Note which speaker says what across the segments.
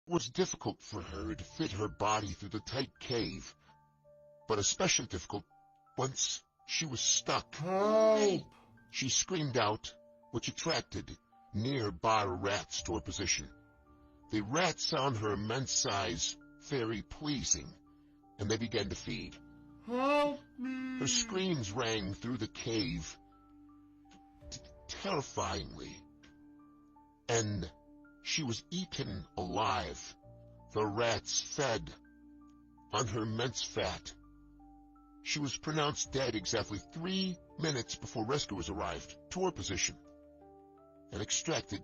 Speaker 1: It was difficult for her to fit her body through the tight cave, but especially difficult once she was stuck.
Speaker 2: Help!
Speaker 1: She screamed out, which attracted nearby rats to her position. The rats found her immense size very pleasing, and they began to feed.
Speaker 2: Help me!
Speaker 1: Her screams rang through the cave terrifyingly, and she was eaten alive. The rats fed on her immense fat. She was pronounced dead exactly 3 minutes before rescuers arrived to her position and extracted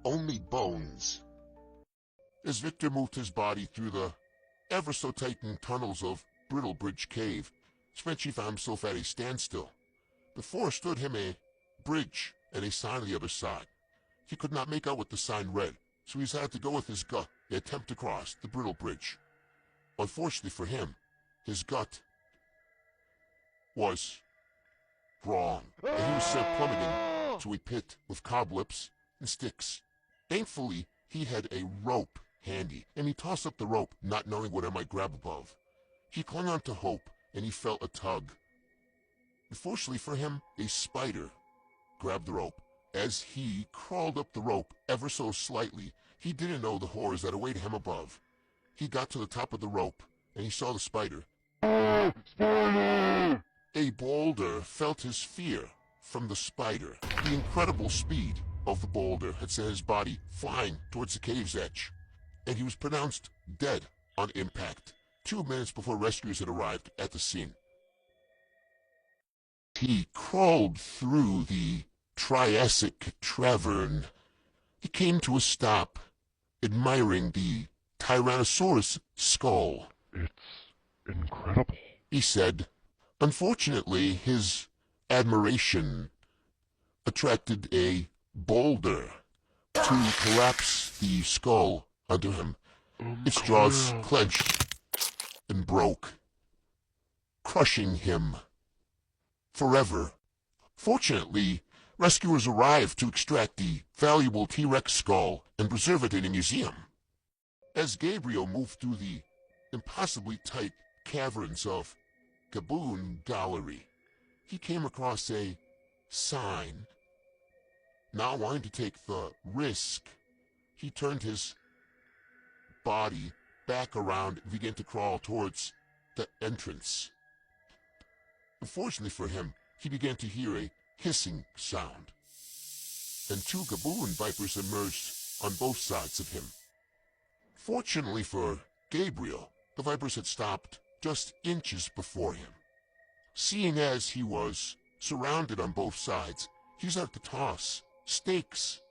Speaker 1: only bones. As Victor moved his body through the ever-so-tightened tunnels of Brittlebridge Cave, Sprenchy found himself at a standstill. Before stood him a bridge and a sign on the other side. He could not make out what the sign read, so he had to go with his gut and attempt to cross the Brittlebridge. Unfortunately for him, his gut was wrong, and he was sent plummeting to a pit with cobwebs and sticks. Thankfully, he had a rope handy, and he tossed up the rope, not knowing what it might grab above. He clung on to hope, and he felt a tug. Unfortunately for him, a spider grabbed the rope. As he crawled up the rope ever so slightly, he didn't know the horrors that awaited him above. He got to the top of the rope, and he saw the spider.
Speaker 2: Spider!
Speaker 1: A boulder felt his fear from the spider. The incredible speed of the boulder had sent his body flying towards the cave's edge, and he was pronounced dead on impact 2 minutes before rescuers had arrived at the scene. He crawled through the Triassic Tavern. He came to a stop, admiring the Tyrannosaurus skull.
Speaker 2: It's incredible,
Speaker 1: he said. Unfortunately, his admiration attracted a boulder to collapse the skull under him. Its jaws clenched and broke, crushing him forever. Fortunately, rescuers arrived to extract the valuable T-Rex skull and preserve it in a museum. As Gabriel moved through the impossibly tight caverns of Gaboon Gallery, he came across a sign. Not wanting to take the risk, he turned his body back around and began to crawl towards the entrance. Unfortunately for him, he began to hear a hissing sound, and 2 Gaboon vipers emerged on both sides of him. Fortunately for Gabriel, the vipers had stopped just inches before him. Seeing as he was surrounded on both sides, he started to toss stakes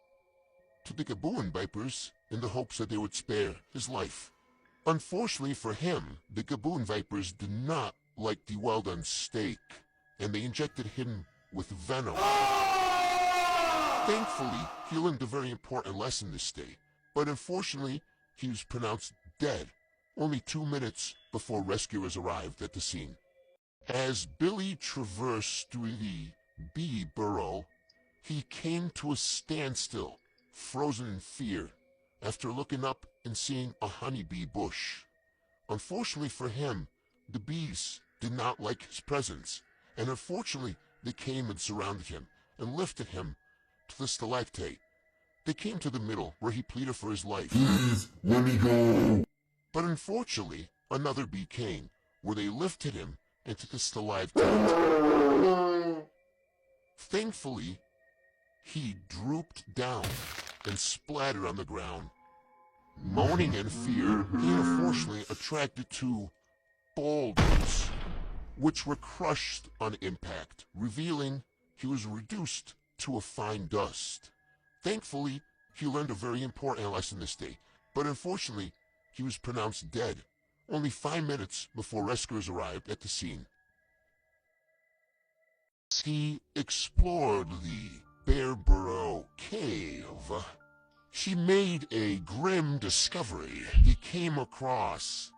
Speaker 1: to the Gaboon vipers in the hopes that they would spare his life. Unfortunately for him, the Gaboon vipers did not like the well-done steak, and they injected him with venom. Thankfully, he learned a very important lesson this day, but unfortunately, he was pronounced dead only 2 minutes before rescuers arrived at the scene. As Billy traversed through the bee burrow, he came to a standstill, frozen in fear, after looking up and seeing a honeybee bush. Unfortunately for him, the bees did not like his presence, and unfortunately they came and surrounded him and lifted him to the stalactite. They came to the middle, where he pleaded for his life.
Speaker 2: Please, let me go!
Speaker 1: But unfortunately, another bee came, where they lifted him into the stalactite. Thankfully, he drooped down and splattered on the ground. Moaning in fear, he unfortunately attracted 2 boulders, which were crushed on impact, revealing he was reduced to a fine dust. Thankfully, he learned a very important lesson this day, but unfortunately, he was pronounced dead only 5 minutes before rescuers arrived at the scene. He explored the Bear Burrow Cave. He made a grim discovery. He came across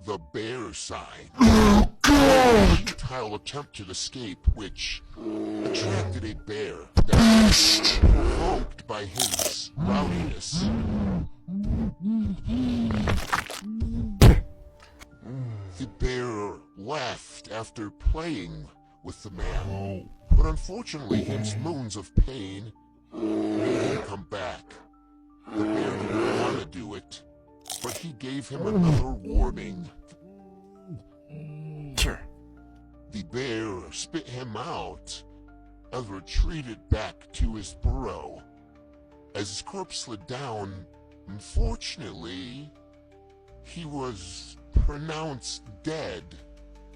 Speaker 1: the bear sign. A futile attempt to escape, which attracted a bear that was provoked by his rowdiness. The bear laughed after playing with the man, but unfortunately his moans of pain made him come back. The bear didn't want to do it, but he gave him another warning. The bear spit him out and retreated back to his burrow. As his corpse slid down, unfortunately, he was pronounced dead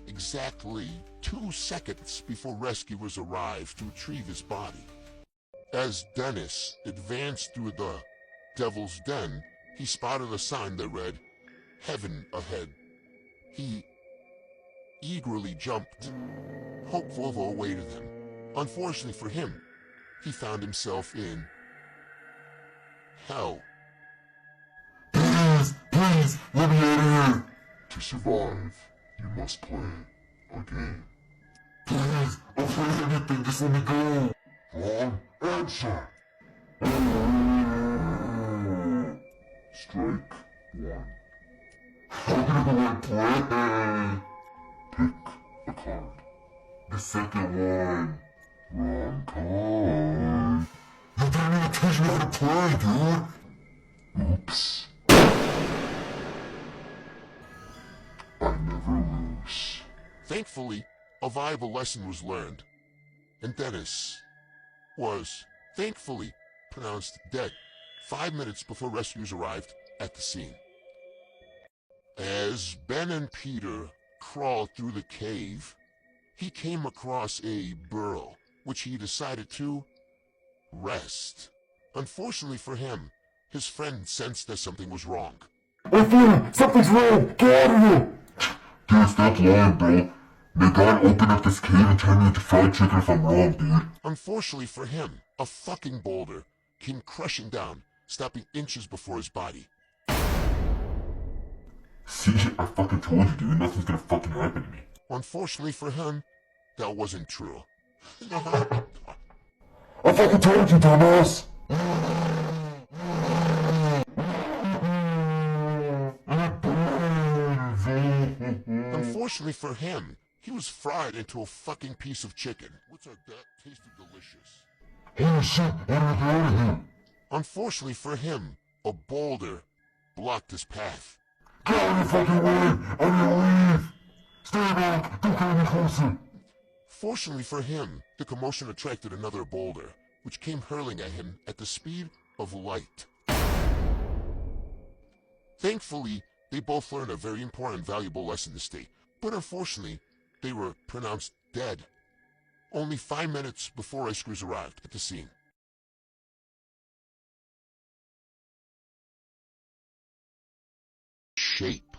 Speaker 1: exactly 2 seconds before rescuers arrived to retrieve his body. As Dennis advanced through the Devil's Den, he spotted a sign that read, "Heaven ahead." He eagerly jumped, hopeful of what awaited him. Unfortunately for him, he found himself in hell.
Speaker 2: Please, let me out of here! To survive, you must play a game. Please, I'll play anything, just let me go! Wrong answer! Strike one. How do I play? Pick a card. The second one. Wrong card. You didn't even teach me how to play, dude! Oops. I never lose.
Speaker 1: Thankfully, a viable lesson was learned, and Dennis was, thankfully, pronounced dead 5 minutes before rescuers arrived at the scene. As Ben and Peter crawled through the cave, he came across a burrow, which he decided to rest. Unfortunately for him, his friend sensed that something was wrong.
Speaker 2: I feel it! Something's wrong! Get out of here! Dude, stop lying, bro. May God open up this cave and turn me into fried chicken if I'm wrong, dude.
Speaker 1: Unfortunately for him, a fucking boulder came crushing down, stopping inches before his body.
Speaker 2: See, I fucking told you, dude. Nothing's gonna fucking happen to me.
Speaker 1: Unfortunately for him, that wasn't true.
Speaker 2: I fucking told you, dumbass!
Speaker 1: Unfortunately for him, he was fried into a fucking piece of chicken, which that tasted delicious.
Speaker 2: Holy shit, how do I get out of here?
Speaker 1: Unfortunately for him, a boulder blocked his path.
Speaker 2: Get out of the fucking way! I need to leave! Stay back! Don't get any closer!
Speaker 1: Fortunately for him, the commotion attracted another boulder, which came hurling at him at the speed of light. Thankfully, they both learned a very important, valuable lesson this day, but unfortunately, they were pronounced dead only 5 minutes before rescuers arrived at the scene. Shape.